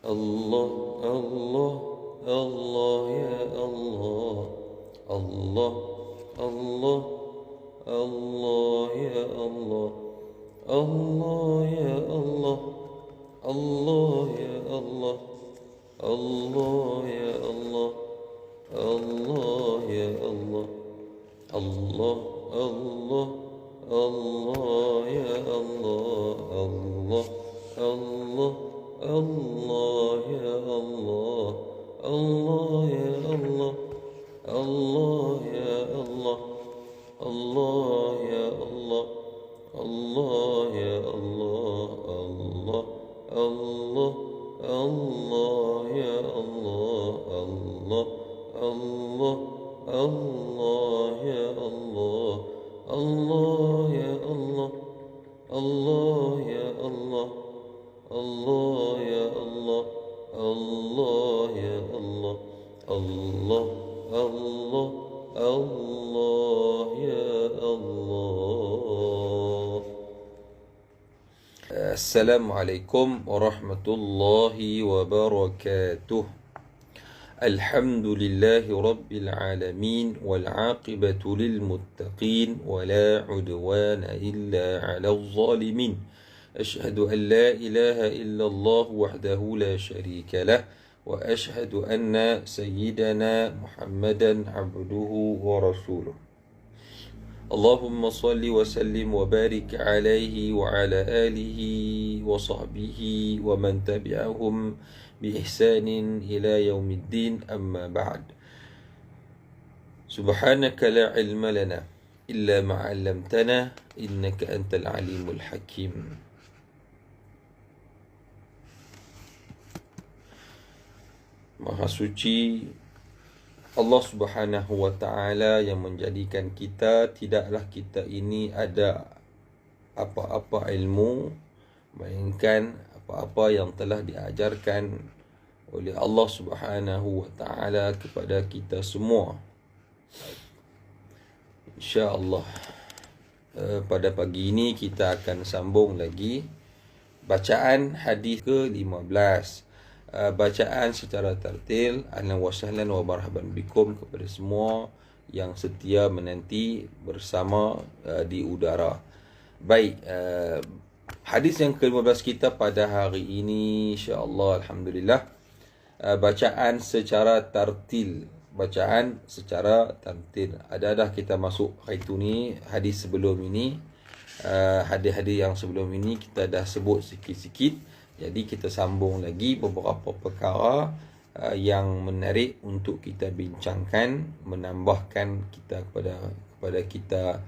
Allah, Allah, Allah ya Allah. Allah, Allah, Allah ya Allah. Allah ya Allah. Allah ya Allah. Allah ya Allah. Allah ya Allah. Allah, Allah, Allah ya Allah. Allah, Allah, Allah ya Allah. Allah ya Allah. Allah ya Allah. Allah ya Allah. Allah ya Allah. Allah, Allah, Allah ya Allah. Allah, Allah, Allah ya Allah. Allah ya Allah. Allah ya Allah. Allah ya Allah. Allah ya Allah. Allah, Allah, Allah ya Allah. Assalamualaikum warahmatullahi wabarakatuh. Alhamdulillahi rabbil alamin wal aqibatu lil muttaqin wala udwana illa 'alal zalimin. Asyhadu an la ilaha illallah wahdahu la syarika lah wa asyhadu anna sayyidana Muhammadan 'abduhu wa rasuluh. Allahumma salli wa sallim wa barik alaihi wa ala alihi wa sahbihi wa man tabi'ahum bi ihsanin ila yaumiddin, amma ba'd. Subhanaka la ilma lana illa ma 'allamtana innaka antal alimul hakim. Maha suci Allah Subhanahu wa ta'ala yang menjadikan kita, tidaklah kita ini ada apa-apa ilmu melainkan apa-apa yang telah diajarkan oleh Allah Subhanahu wa ta'ala kepada kita semua. InsyaAllah pada pagi ini kita akan sambung lagi bacaan hadis ke-15. Bacaan secara tertil. Ahlan wa sahlan wa marhaban bikum kepada semua yang setia menanti bersama di udara. Baik, hadis yang ke-15 kita pada hari ini, insya-Allah, alhamdulillah, bacaan secara tertil. Bacaan secara tertil. Ada kita masuk itu ni hadis sebelum ini, hadis-hadis yang sebelum ini kita dah sebut sikit-sikit. Jadi kita sambung lagi beberapa perkara yang menarik untuk kita bincangkan, menambahkan kita kepada kita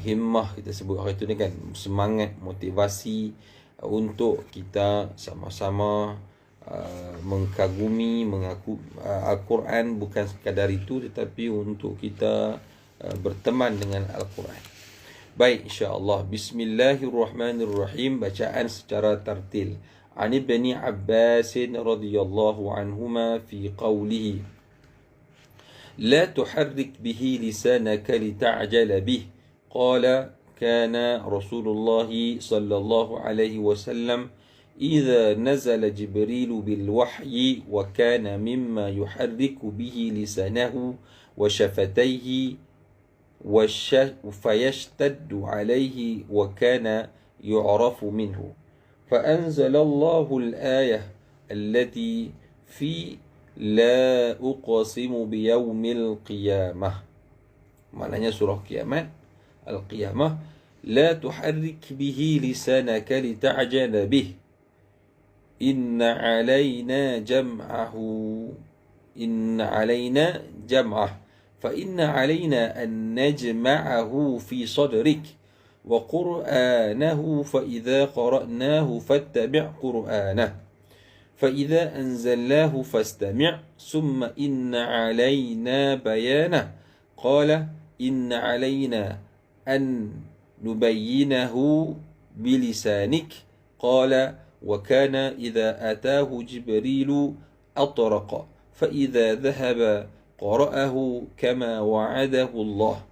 himmah, kita sebut hari itu ni kan, semangat, motivasi untuk kita sama-sama mengkagumi, mengaku Al-Quran. Bukan sekadar itu, tetapi untuk kita berteman dengan Al-Quran. Baik, insya-Allah. Bismillahirrahmanirrahim. Bacaan secara tertil. An Ibni Abbas radhiyallahu anhuma fi qawlihi la tuharrik bihi lisanaka lita'jala bih. Qala kana Rasulullah sallallahu alaihi wasallam idza nazala Jibril bil wahyi wa kana mimma yuharriku bihi lisanahu wa shafatayhi فيشتد عليه وكان يعرف منه فأنزل الله الآية التي في لا أقسم بيوم القيامة. Maknanya surah kiamat, Al-Qiyamah. لا تحرك به لسانك لتعجل به إن علينا جمعه فإن علينا أن نجمعه في صدرك وقرآنه فإذا قرأناه فاتبع قرآنه فإذا أنزلناه فاستمع ثم إن علينا بيانه قال إن علينا أن نبينه بلسانك قال وكان إذا أتاه جبريل أطرق فإذا ذهب qara'ahu kama wa'adahu Allah.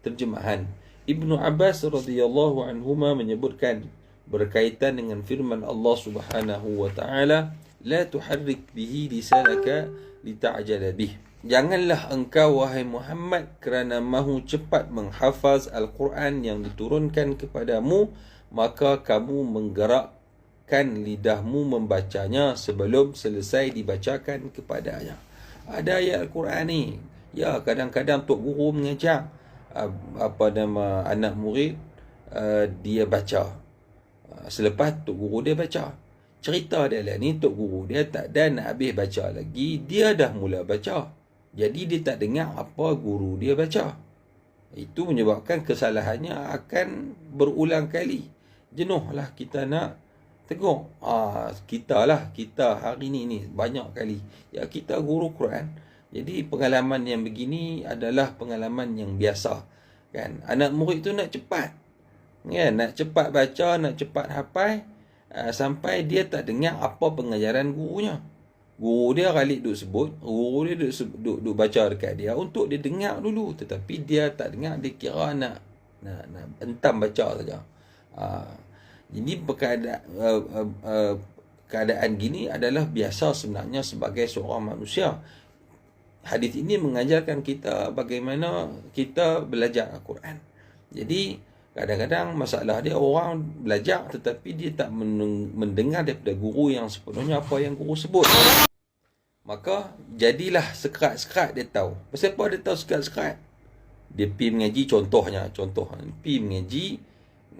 Terjemahan. Ibnu Abbas radhiyallahu anhuma menyebutkan berkaitan dengan firman Allah Subhanahu wa taala, la tuharrik bihi lisanaka lita'jala bih. Janganlah engkau wahai Muhammad kerana mahu cepat menghafaz Al-Quran yang diturunkan kepadamu, maka kamu menggerakkan lidahmu membacanya sebelum selesai dibacakan kepadanya. Ada ayat Al-Quran ni, ya kadang-kadang tok guru mengajar anak murid, dia baca. Selepas tok guru dia baca. Cerita dia lah ni, tok guru dia tak ada nak habis baca lagi, dia dah mula baca. Jadi dia tak dengar apa guru dia baca. Itu menyebabkan kesalahannya akan berulang kali. Jenuhlah kita nak tegur. Kita hari ni banyak kali. Ya, kita guru Quran. Jadi pengalaman yang begini adalah pengalaman yang biasa. Kan? Anak murid tu nak cepat. Kan? Nak cepat baca, nak cepat hafal. Sampai dia tak dengar apa pengajaran gurunya. Guru dia kali duk sebut, guru dia duk baca dekat dia untuk dia dengar dulu, tetapi dia tak dengar, dia kira nak entam baca saja. Jadi keadaan gini adalah biasa sebenarnya sebagai seorang manusia. Hadis ini mengajarkan kita bagaimana kita belajar Al-Quran. Jadi kadang-kadang masalah dia orang belajar tetapi dia tak mendengar daripada guru yang sepenuhnya apa yang guru sebut. Maka jadilah sekerat-sekerat dia tahu. Pasal apa dia tahu sekerat-sekerat? Dia pergi mengaji, contoh pergi mengaji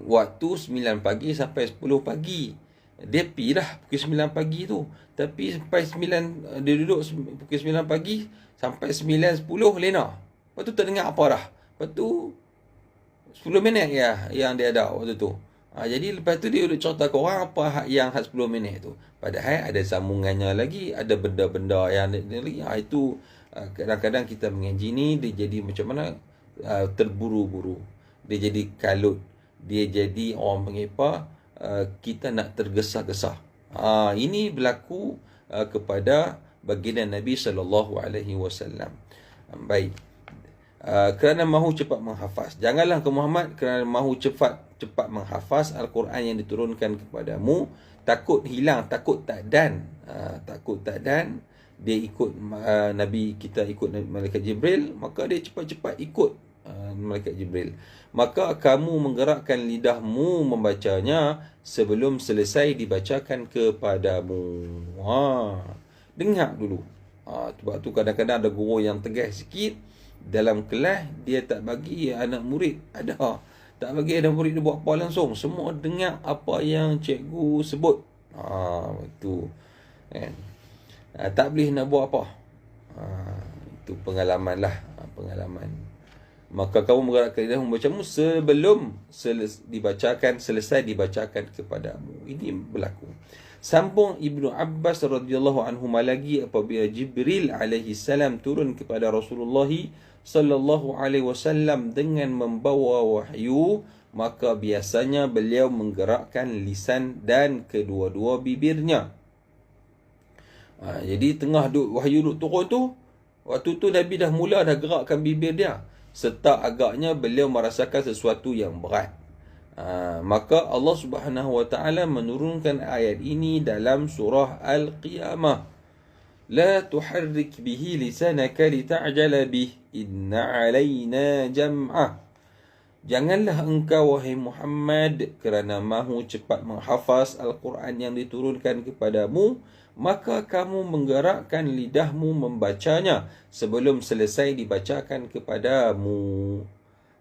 waktu 9 pagi sampai 10 pagi. Dia pergi dah pukul 9 pagi tu. Tapi sampai 9, dia duduk pukul 9 pagi sampai 9.10 lena. Lepas tu tak dengar apa dah. Lepas tu 10 minit yang dia ada waktu tu. Jadi lepas tu dia duduk cerita ke orang apa yang 10 minit tu. Padahal ada sambungannya lagi, ada benda-benda yang lagi. Itu kadang-kadang kita mengaji ni dia jadi macam mana, terburu-buru. Dia jadi kalut. Dia jadi orang panggil apa, kita nak tergesa-gesa. Ini berlaku kepada baginda Nabi SAW. Baik. Kerana mahu cepat menghafaz. Janganlah ke Muhammad kerana mahu cepat menghafaz Al-Quran yang diturunkan kepadamu, takut hilang, takut tak dan. Dia ikut Nabi, kita ikut Malaikat Jibril, maka dia cepat-cepat ikut Malaikat Jibril. Maka kamu menggerakkan lidahmu membacanya sebelum selesai dibacakan kepadamu. Dengar dulu. Sebab tu kadang-kadang ada guru yang tegas sikit. Dalam kelas dia tak bagi anak murid tak bagi anak murid dia buat apa langsung. Semua dengar apa yang cikgu sebut. Itu kan. Tak boleh nak buat apa. Itu pengalaman. Maka kamu menggerakkan lidah membacamu sebelum selesai dibacakan kepadamu. Ini berlaku. Sambung Ibnu Abbas radhiyallahu anhu lagi, apabila Jibril alaihi salam turun kepada Rasulullah sallallahu alaihi wasallam dengan membawa wahyu, maka biasanya beliau menggerakkan lisan dan kedua-dua bibirnya. Jadi tengah wahyu turun tu, waktu tu Nabi dah gerakkan bibir dia, serta agaknya beliau merasakan sesuatu yang berat. Maka Allah Subhanahu wa taala menurunkan ayat ini dalam surah Al-Qiyamah. La tuharrik bihi lisanaka lita'jala bih, inna 'alaina jam'ah. Janganlah engkau wahai Muhammad kerana mahu cepat menghafaz Al-Quran yang diturunkan kepadamu, maka kamu menggerakkan lidahmu membacanya sebelum selesai dibacakan kepadamu.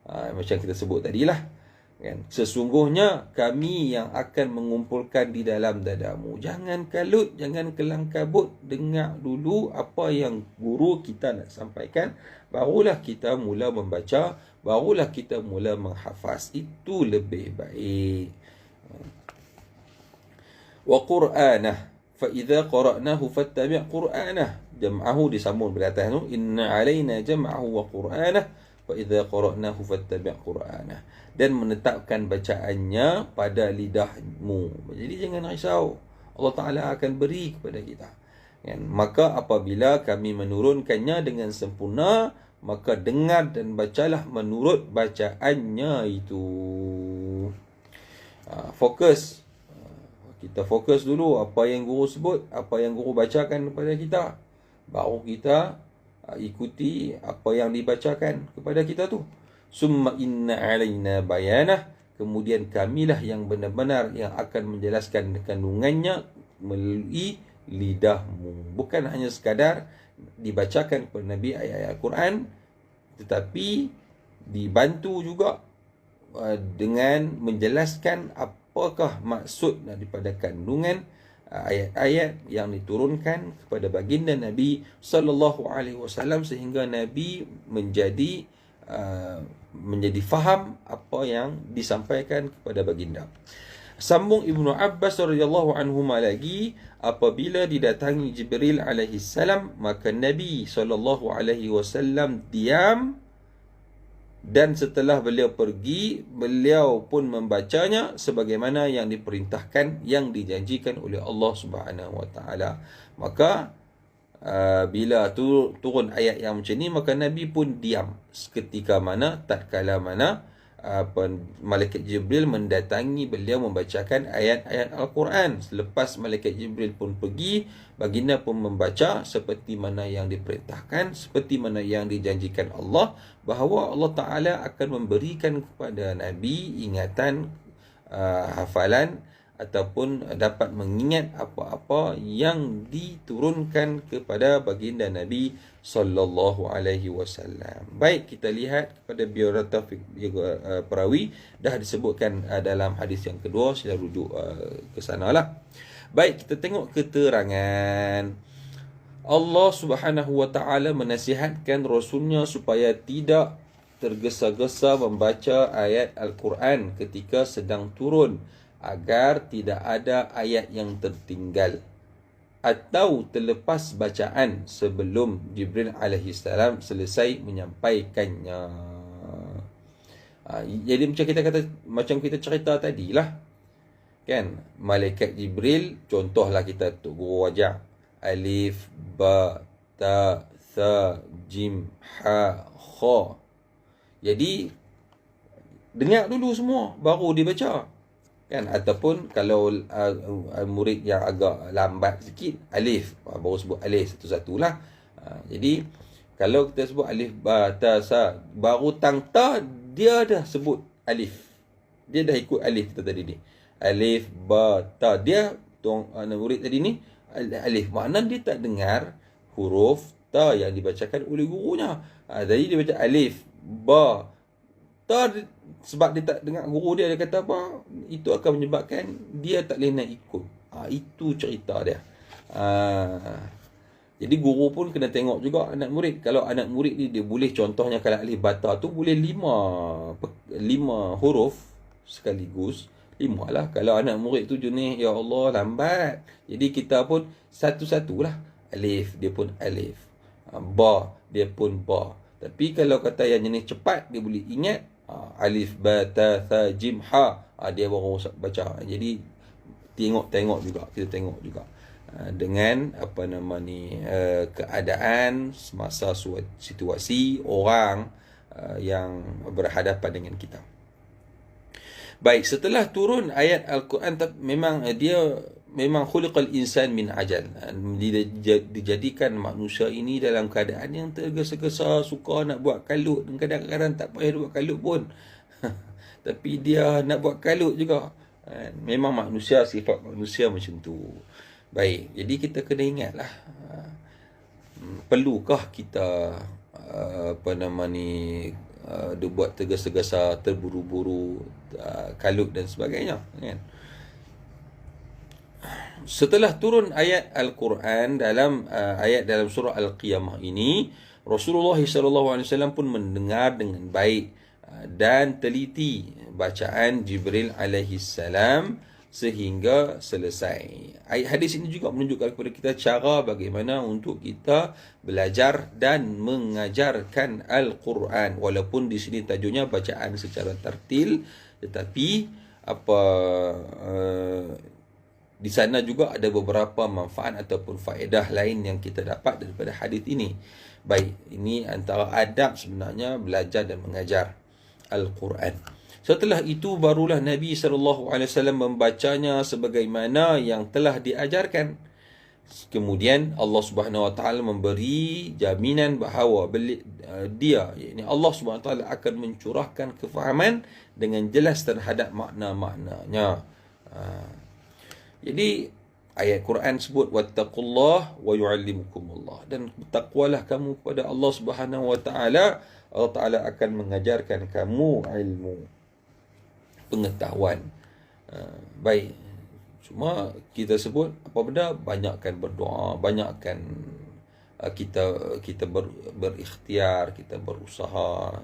Macam kita sebut tadilah. Kan? Sesungguhnya kami yang akan mengumpulkan di dalam dadamu. Jangan kalut, jangan kelang kabut. Dengar dulu apa yang guru kita nak sampaikan. Barulah kita mula membaca. Barulah kita mula menghafaz. Itu lebih baik. Wa Qur'anah. Fa'idha qara'nahu fattabi' Qur'anah. Jam'ahu disambung di atas tu. Inna alaina jam'ahu wa Qur'anah. Fa'idha qara'nahu fattabi' Qur'anah. Dan menetapkan bacaannya pada lidahmu. Jadi jangan risau. Allah Ta'ala akan beri kepada kita. Kan? Maka apabila kami menurunkannya dengan sempurna, maka dengar dan bacalah menurut bacaannya itu. Fokus. Kita fokus dulu apa yang guru sebut, apa yang guru bacakan kepada kita. Baru kita ikuti apa yang dibacakan kepada kita tu. Summa inna alaina bayanah. Kemudian kamilah yang benar-benar yang akan menjelaskan kandungannya melalui lidahmu. Bukan hanya sekadar dibacakan kepada Nabi ayat-ayat Al-Quran, tetapi dibantu juga dengan menjelaskan apakah maksud daripada kandungan ayat-ayat yang diturunkan kepada baginda Nabi sallallahu alaihi wasallam, sehingga Nabi menjadi faham apa yang disampaikan kepada baginda. Sambung Ibnu Abbas radhiyallahu anhuma lagi, apabila didatangi Jibril alaihi salam, maka Nabi sallallahu alaihi wasallam diam, dan setelah beliau pergi, beliau pun membacanya sebagaimana yang diperintahkan, yang dijanjikan oleh Allah Subhanahu wa taala. Maka bila turun ayat yang macam ni, maka Nabi pun diam seketika mana, tatkala mana malaikat Jibril mendatangi beliau membacakan ayat-ayat Al-Quran. Selepas malaikat Jibril pun pergi, baginda pun membaca seperti mana yang diperintahkan, seperti mana yang dijanjikan Allah, bahawa Allah Ta'ala akan memberikan kepada Nabi ingatan, hafalan, ataupun dapat mengingat apa-apa yang diturunkan kepada baginda Nabi sallallahu alaihi wasallam. Baik, kita lihat kepada biodata perawi dah disebutkan dalam hadis yang kedua, sila rujuk ke sanalah. Baik, kita tengok keterangan. Allah Subhanahu wa taala menasihatkan rasulnya supaya tidak tergesa-gesa membaca ayat Al-Quran ketika sedang turun, agar tidak ada ayat yang tertinggal atau terlepas bacaan sebelum Jibril alaihissalam selesai menyampaikannya. Jadi macam kita cerita tadilah, kan, malaikat Jibril, contohlah kita tu guru ajar, alif, ba, ta, tha, jim, ha, kha. Jadi dengar dulu semua baru dibaca, kan. Ataupun kalau murid yang agak lambat sikit, alif, baru sebut alif satu-satulah. Jadi kalau kita sebut alif, ba, ta, sa, baru tang ta, dia dah sebut alif, dia dah ikut alif kita tadi ni. Alif, ba, ta, dia murid tadi ni alif, makna dia tak dengar huruf ta yang dibacakan oleh gurunya. Jadi dia baca alif, ba, ta, sebab dia tak dengar guru dia kata apa, itu akan menyebabkan dia tak boleh nak ikut. Itu cerita dia. Jadi guru pun kena tengok juga anak murid. Kalau anak murid ni dia boleh, contohnya kalau alif bata tu boleh 5 huruf sekaligus, 5 lah. Kalau anak murid tu jenis ya Allah lambat, jadi kita pun satu-satulah. Alif dia pun alif, ba dia pun ba. Tapi kalau kata yang jenis cepat, dia boleh ingat alif, ba, ta, tha, jim, ha, dia baru baca. Jadi tengok juga, kita tengok juga dengan keadaan semasa situasi orang yang berhadapan dengan kita. Baik, setelah turun ayat Al-Quran, memang khuliqal insan min ajal, dijadikan manusia ini dalam keadaan yang tergesa-gesa, suka nak buat kalut, dan kadang-kadang tak payah buat kalut pun tapi dia nak buat kalut juga. Memang manusia, sifat manusia macam tu. Baik, jadi kita kena ingatlah, perlukah kita dia buat tergesa-gesa, terburu-buru, kalut dan sebagainya, kan? Setelah turun ayat Al-Quran dalam dalam surah Al-Qiyamah ini, Rasulullah SAW pun mendengar dengan baik dan teliti bacaan Jibril alaihissalam sehingga selesai. Ayat hadis ini juga menunjukkan kepada kita cara bagaimana untuk kita belajar dan mengajarkan Al-Quran. Walaupun di sini tajuknya bacaan secara tartil, tetapi di sana juga ada beberapa manfaat ataupun faedah lain yang kita dapat daripada hadis ini. Baik, ini antara adab sebenarnya belajar dan mengajar Al-Quran. Setelah itu barulah Nabi SAW membacanya sebagaimana yang telah diajarkan. Kemudian Allah Subhanahu Wa Taala memberi jaminan bahawa dia, yakni Allah Subhanahu Wa Taala akan mencurahkan kefahaman dengan jelas terhadap makna-maknanya. Jadi ayat Quran sebut wattaqullah wa yu'allimukumullah, dan bertakwalah kamu kepada Allah Subhanahu Wa Taala. Allah Taala akan mengajarkan kamu ilmu, pengetahuan. Baik, cuma kita sebut apa benda, banyakkan berdoa, banyakkan kita berikhtiar, kita berusaha,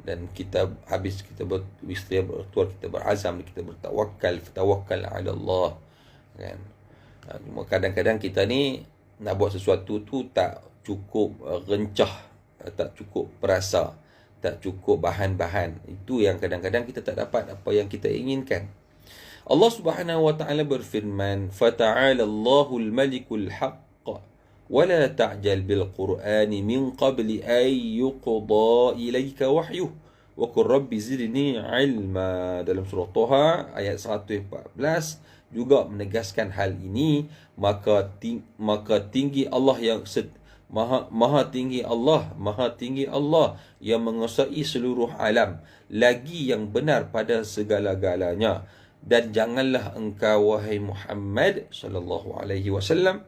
dan kita habis kita berikhtiar, kita berazam, kita bertawakal ala Allah, kan. Cuma kadang-kadang kita ni nak buat sesuatu tu tak cukup rencah, tak cukup perasa, tak cukup bahan-bahan. Itu yang kadang-kadang kita tak dapat apa yang kita inginkan. Allah Subhanahu Wa Taala berfirman, "Fata'ala Allahul Malikul Haqq wa la ta'jal bil Qur'ani min qabli an yuqda ilayka wahyuh wa qur rabbi zidni ilma." Dalam surah Toha ayat 114 juga menegaskan hal ini. Maka tinggi Allah yang Maha tinggi Allah yang menguasai seluruh alam, lagi yang benar pada segala-galanya. Dan janganlah engkau, wahai Muhammad sallallahu alaihi wasallam,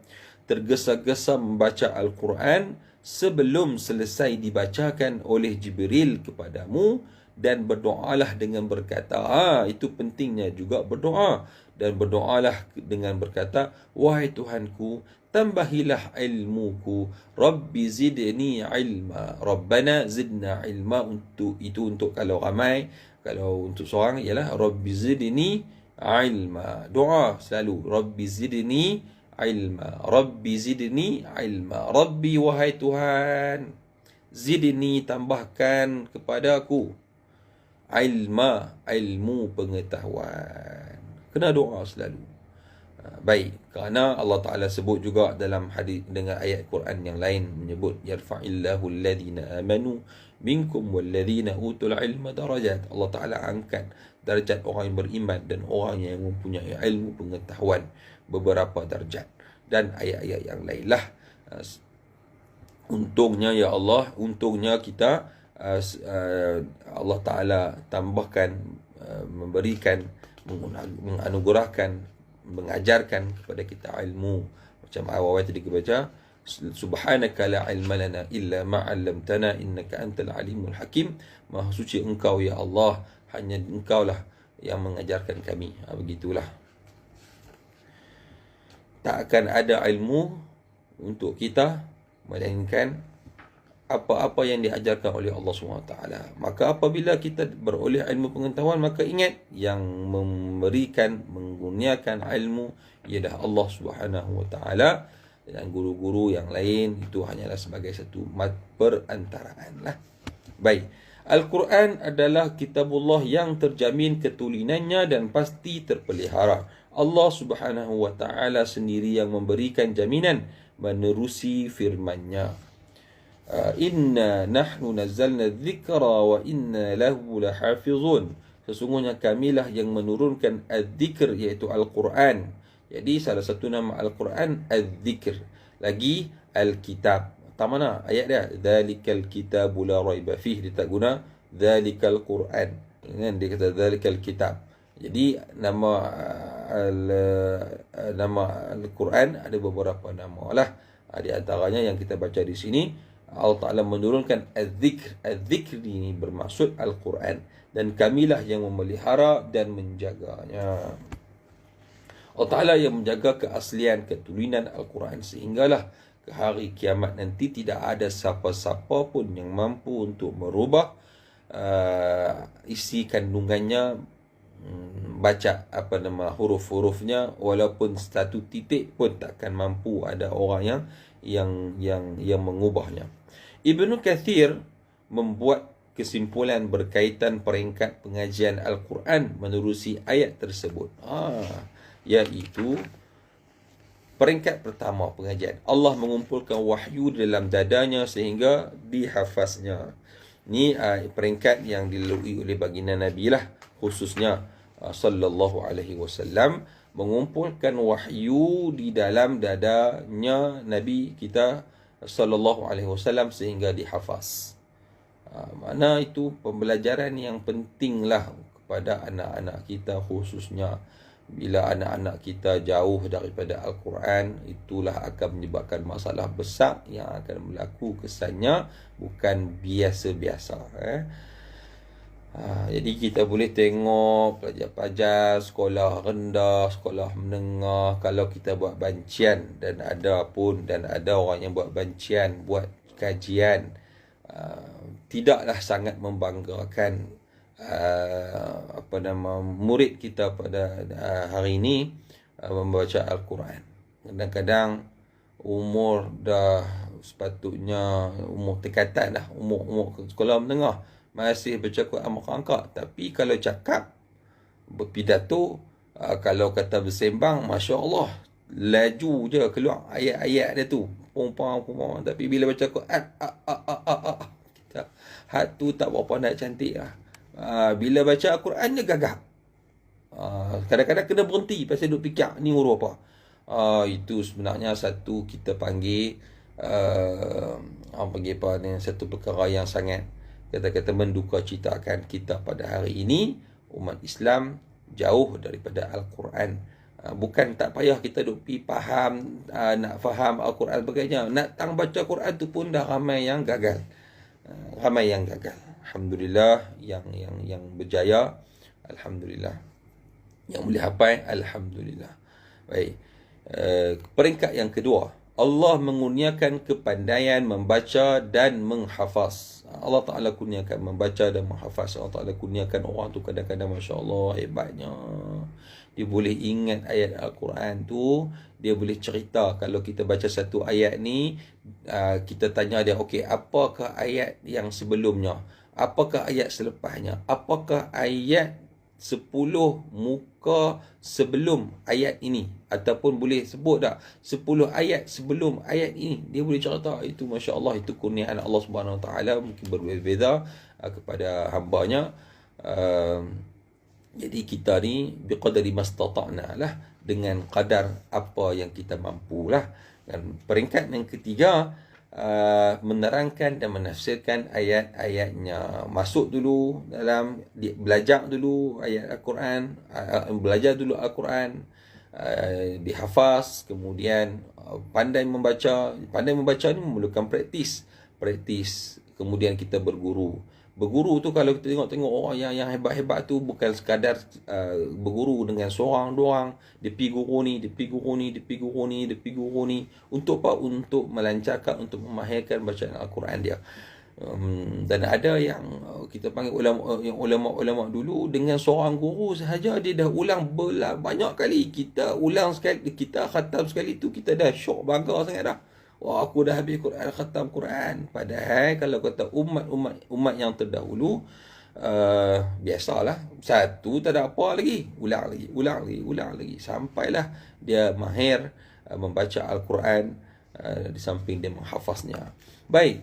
tergesa-gesa membaca Al-Quran sebelum selesai dibacakan oleh Jibril kepadamu, dan berdoalah dengan berkata, itu pentingnya juga berdoa, dan berdoalah dengan berkata, wahai Tuhanku, tambahilah ilmuku, Rabbi zidni ilma. Rabbana zidna ilma, untuk kalau ramai. Kalau untuk seorang ialah Rabbi zidni ilma. Doa selalu Rabbi zidni ilma, Rabbi zidni ilma. Rabbi, wahai Tuhan, zidni, tambahkan kepadaku, ilma, ilmu, pengetahuan. Kena doa selalu. Baik, kerana Allah Ta'ala sebut juga dalam hadis dengan ayat Quran yang lain, menyebut yarfa'illahu alladhina amanu minkum walladhina utul ilma darajat. Allah Ta'ala angkat darjat orang yang beriman dan orang yang mempunyai ilmu, pengetahuan, beberapa darjat. Dan ayat-ayat yang lain lah. Untungnya ya Allah, untungnya kita Allah Ta'ala tambahkan, memberikan, menganugerahkan, mengajarkan kepada kita ilmu. Macam awal tadi kita baca, subhanaka la ilma lana illa ma 'allamtana innaka antal alimul hakim. Maha suci engkau ya Allah, hanya engkau lah yang mengajarkan kami. Begitulah. Tak akan ada ilmu untuk kita melainkan apa-apa yang diajarkan oleh Allah SWT. Maka apabila kita beroleh ilmu pengetahuan, maka ingat yang memberikan, menggunakan ilmu ialah Allah SWT, dan guru-guru yang lain itu hanyalah sebagai satu perantaraan lah. Baik, Al-Quran adalah kitabullah yang terjamin ketulinannya dan pasti terpelihara. Allah SWT sendiri yang memberikan jaminan menerusi firman-Nya. Inna nahnu nazzalna dzikra wa inna lahu lahafizun. Sesungguhnya kamilah yang menurunkan az-zikr, iaitu Al-Quran. Jadi salah satu nama Al-Quran az-zikr. Lagi Al-Kitab. Tak mana ayat dia? Dzalikal kitabu la raiba fih. Dia tak guna dzalikal Quran. Dia kata dzalikal kitab. Jadi nama Al-Quran ada beberapa nama lah. Di antaranya yang kita baca di sini, Allah Ta'ala menurunkan az-zikr. Az-zikr ini bermaksud Al-Quran. Dan kamilah yang memelihara dan menjaganya. Allah Ta'ala yang menjaga keaslian, ketulinan Al-Quran, sehinggalah ke hari kiamat nanti tidak ada siapa-siapa pun yang mampu untuk merubah isi kandungannya, baca huruf-hurufnya, walaupun satu titik pun takkan mampu ada orang yang mengubahnya. Ibnu Kathir membuat kesimpulan berkaitan peringkat pengajian Al-Quran menerusi ayat tersebut, iaitu peringkat pertama pengajian, Allah mengumpulkan wahyu dalam dadanya sehingga dihafaznya. Ini peringkat yang dilalui oleh baginda Nabi lah. khususnya sallallahu alaihi wasallam, mengumpulkan wahyu di dalam dadanya Nabi kita sallallahu alaihi wasallam sehingga dihafaz. Mana itu pembelajaran yang pentinglah kepada anak-anak kita, khususnya bila anak-anak kita jauh daripada Al-Quran, itulah akan menyebabkan masalah besar yang akan berlaku kesannya bukan biasa-biasa. Jadi kita boleh tengok pelajar-pelajar sekolah rendah, sekolah menengah, kalau kita buat bancian, dan ada orang yang buat bancian, buat kajian, tidaklah sangat membanggakan murid kita pada hari ini membaca Al-Quran. Kadang-kadang umur dah sepatutnya umur tingkatan dah, umur sekolah menengah, masih baca Quran merangkak. Tapi kalau cakap, berpidato, kalau kata bersembang, Masya Allah, laju je keluar ayat-ayat dia tu, pom. Tapi bila baca Quran, hat tu tak berapa nak cantik lah. Bila baca Al-Quran dia gagap. Kadang-kadang kena berhenti pasal duk fikir ni huruf apa. Itu sebenarnya satu kita panggil satu perkara yang sangat kata-kata menduka citakan kita pada hari ini. Umat Islam jauh daripada Al-Quran. Bukan tak payah kita duk pi faham, nak faham Al-Quran sebagainya. Nak tang baca Quran tu pun dah ramai yang gagal. Alhamdulillah yang berjaya, alhamdulillah. Yang boleh hafal, alhamdulillah. Baik. Peringkat yang kedua, Allah mengurniakan kepandaian membaca dan menghafaz. Allah Ta'ala kurniakan membaca dan menghafaz. Allah Ta'ala kurniakan orang tu kadang-kadang Masya Allah hebatnya, dia boleh ingat ayat Al-Quran tu, dia boleh cerita. Kalau kita baca satu ayat ni, kita tanya dia, okey, apakah ayat yang sebelumnya? Apakah ayat selepasnya? Apakah ayat 10 muka sebelum ayat ini? Ataupun boleh sebut tak 10 ayat sebelum ayat ini? Dia boleh cerita. Itu Masya Allah, itu kurniaan Allah Subhanahu Wa Taala, mungkin berbeza kepada hambanya. Jadi kita ni biqadari mastata'na lah, dengan kadar apa yang kita mampu lah. Dan peringkat yang ketiga, menerangkan dan menafsirkan ayat-ayatnya. Masuk dulu dalam, belajar dulu ayat Al-Quran, belajar dulu Al-Quran, dihafaz, kemudian pandai membaca. Pandai membaca ni memerlukan praktis. Kemudian kita berguru. Berguru tu kalau kita tengok orang yang hebat-hebat tu, bukan sekadar berguru dengan seorang doang. Dia pergi guru ni, dia pergi guru ni. Untuk apa? Untuk melancarkan, untuk memahirkan bacaan Al-Quran dia. Dan ada yang kita panggil ulama dulu, dengan seorang guru sahaja dia dah ulang banyak kali. Kita ulang sekali, kita khatam sekali tu, kita dah syok, bangga sangat dah. Wah, aku dah habis Quran, khatam Quran. Padahal kalau kata umat yang terdahulu, biasalah, satu tak ada apa lagi, ulang lagi sampailah dia mahir membaca Al-Quran, di samping dia menghafaznya. Baik,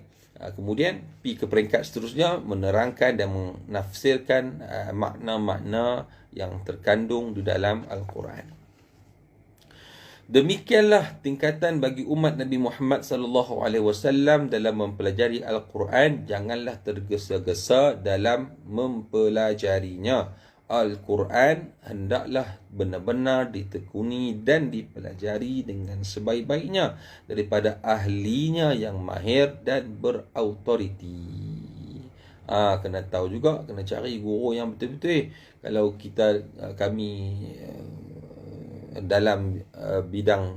kemudian pergi ke peringkat seterusnya, menerangkan dan menafsirkan makna-makna yang terkandung di dalam Al-Quran. Demikianlah tingkatan bagi umat Nabi Muhammad sallallahu alaihi wasallam dalam mempelajari Al-Quran. Janganlah tergesa-gesa dalam mempelajarinya. Al-Quran hendaklah benar-benar ditekuni dan dipelajari dengan sebaik-baiknya daripada ahlinya yang mahir dan berautoriti. Kena tahu juga, kena cari guru yang betul-betul. Kalau kami dalam bidang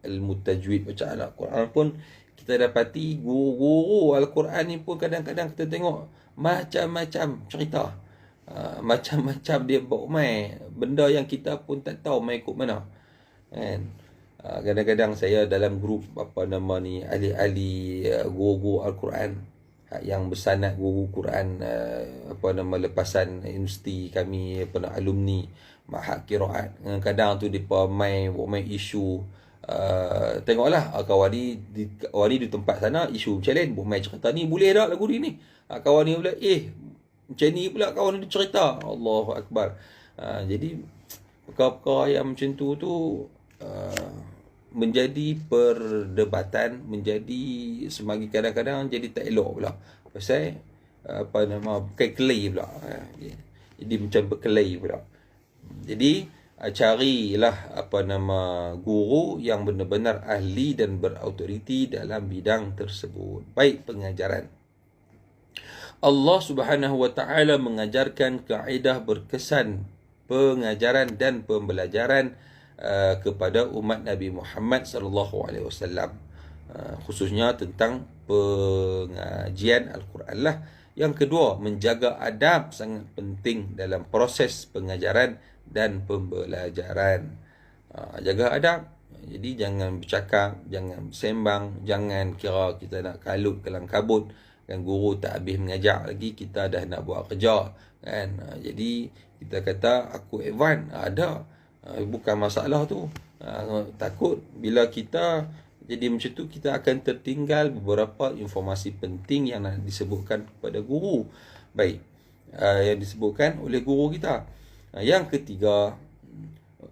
ilmu tajwid bacaan Al-Quran pun, kita dapati guru-guru Al-Quran ni pun kadang-kadang kita tengok macam-macam cerita, macam-macam dia bawa main benda yang kita pun tak tahu main ikut mana kan. Kadang-kadang saya dalam grup ahli-ahli guru-guru Al-Quran yang bersanad guru Quran, lepasan universiti kami, alumni Mahad Qiraat. Kadang tu depa main isu, tengoklah kawan ni di tempat sana isu challenge, main cerita ni boleh tak lagu ni. Kawan ni pula Macam ni pula kawan dia cerita. Allahu Akbar. Jadi perkara-perkara yang macam tu menjadi perdebatan, menjadi semagi kadang-kadang jadi tak elok pula. Pasal bukan kelai pula. Jadi macam berkelai pula. Jadi carilah guru yang benar-benar ahli dan berautoriti dalam bidang tersebut. Baik pengajaran. Allah Subhanahu wa taala mengajarkan kaedah berkesan pengajaran dan pembelajaran kepada umat Nabi Muhammad sallallahu alaihi wasallam, khususnya tentang pengajian Al-Quran lah. Yang kedua, menjaga adab sangat penting dalam proses pengajaran dan pembelajaran. Jaga adab. Jadi jangan bercakap, jangan sembang, jangan kira kita nak kalut kelang kabut. Kan guru tak habis mengajar lagi, kita dah nak buat kerja. Kan? Jadi kita kata aku advance, ada. Bukan masalah tu. Takut bila kita jadi macam tu, kita akan tertinggal beberapa informasi penting yang nak disebutkan kepada guru. Baik, yang disebutkan oleh guru kita. Yang ketiga,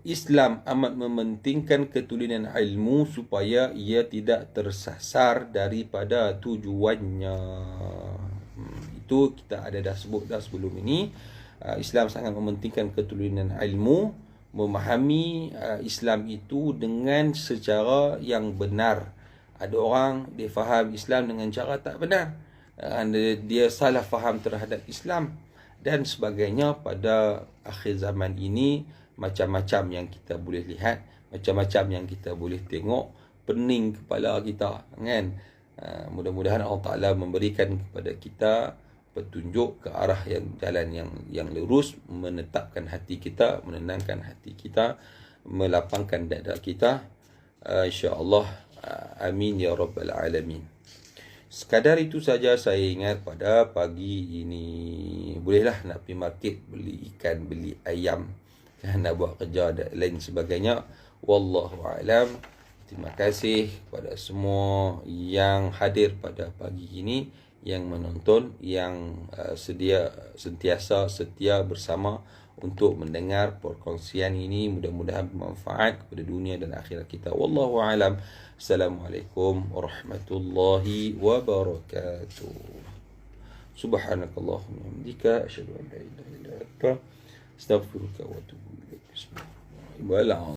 Islam amat mementingkan ketulinan ilmu supaya ia tidak tersasar daripada tujuannya. Itu kita ada dah sebut dah sebelum ini. Islam sangat mementingkan ketulinan ilmu, memahami Islam itu dengan secara yang benar. Ada orang dia faham Islam dengan cara tak benar. Dia salah faham terhadap Islam dan sebagainya. Pada akhir zaman ini macam-macam yang kita boleh lihat, macam-macam yang kita boleh tengok, pening kepala kita, kan? Mudah-mudahan Allah Taala memberikan kepada kita petunjuk ke arah jalan yang lurus, menetapkan hati kita, menenangkan hati kita, melapangkan dada kita, insya-Allah. Amin ya rabbal alamin. Sekadar itu saja saya ingat pada pagi ini. Bolehlah nak pergi market beli ikan, beli ayam, nak buat kerja dan lain sebagainya. Wallahu a'lam. Terima kasih kepada semua yang hadir pada pagi ini, yang menonton, yang sentiasa setia bersama untuk mendengar perkongsian ini. Mudah-mudahan bermanfaat kepada dunia dan akhirat kita. Wallahu a'lam. Assalamualaikum warahmatullahi wabarakatuh. Subhanakallahumma wa bihamdika asyhadu an la ilaha illa anta astaghfiruka wa atubu ilaik. Bismillahirrahmanirrahim.